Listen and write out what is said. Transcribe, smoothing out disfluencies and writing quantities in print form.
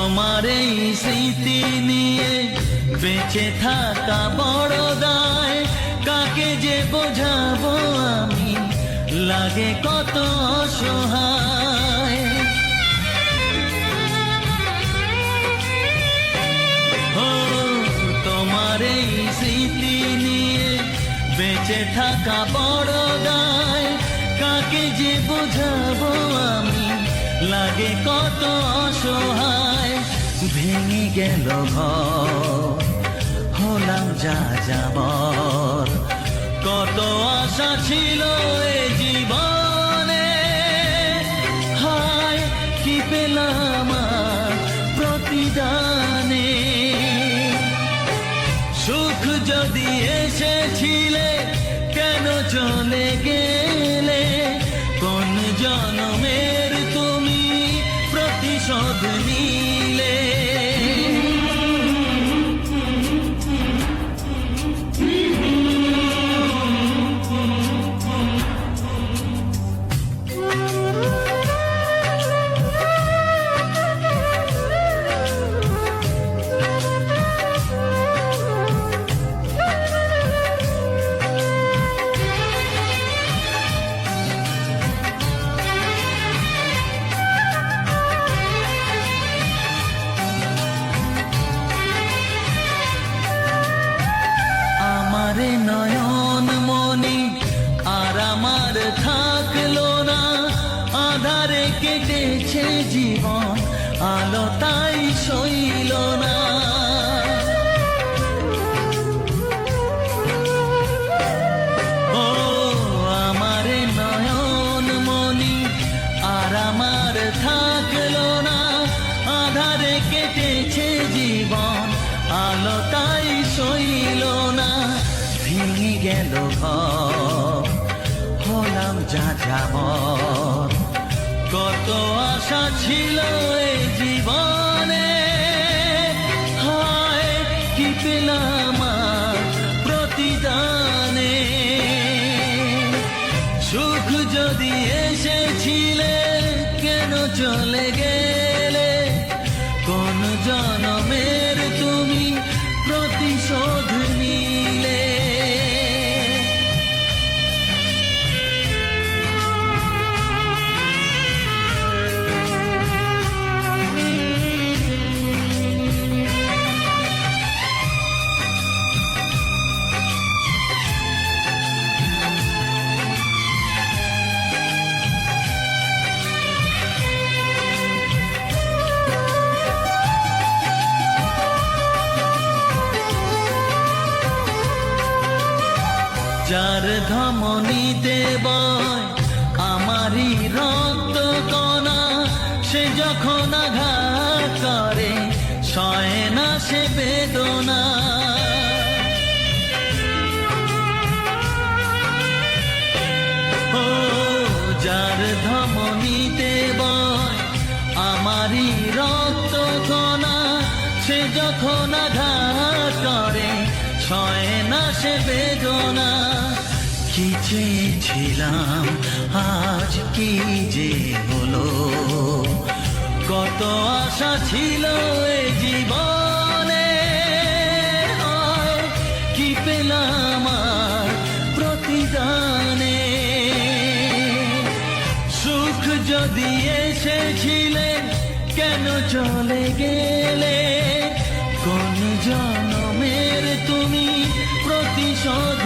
তোমার এই স্মৃতি নিয়ে বেঁচে থাকা বড় দায়, কাকে যে বোঝাবো আমি, লাগে কত অসহায়। ও তোমার এই স্মৃতি নিয়ে বেঁচে থাকা বড় দায়, কাকে যে বোঝাবো আমি, লাগে কত অসহায়। ভেঙে গেল ঘর, হলাম যা যাবার, কত আশা ছিল এ জীবনে, হায় কি পেলাম আর প্রতিদানে। সুখ যদি এসেছিলে কেন চলে গেলে, কোন জন্মের তুমি প্রতিশোধ নিলে। আমারে নয়ন মনি আর আমার থাকলো না, আধারে কেটেছে জীবন, আলো তাই সইল না। ও আমারে নয়ন মনি আর আমার থাকলো না, আধারে কেটেছে জীবন, আলো তাই সইল না। ভেঙে গেল ঘর, হলাম যা যাবার, কত আশা ছিল এ জীবনে, হায় কি পেলাম আর প্রতিদানে। সুখ যদি এসেছিলে কেন চলে গেলে, কোন জনমের তুমি প্রতিশোধ নিলে। যার ধমনীতে বয় আমারই রক্ত কণা, সে যখন আঘাত করে সয় না সে বেদনা। ও যার ধমনীতে বয় আমারই রক্ত কণা, সে যখন আঘাত করে সয় না সে বেদনা। কি চেয়েছিলাম আজ কি যে হলো, কত আশা ছিল এ জীবনে, কি পেলাম আর প্রতিদানে। সুখ যদি এসেছিলে কেন চলে গেলে, কোন জনমের তুমি প্রতিশোধ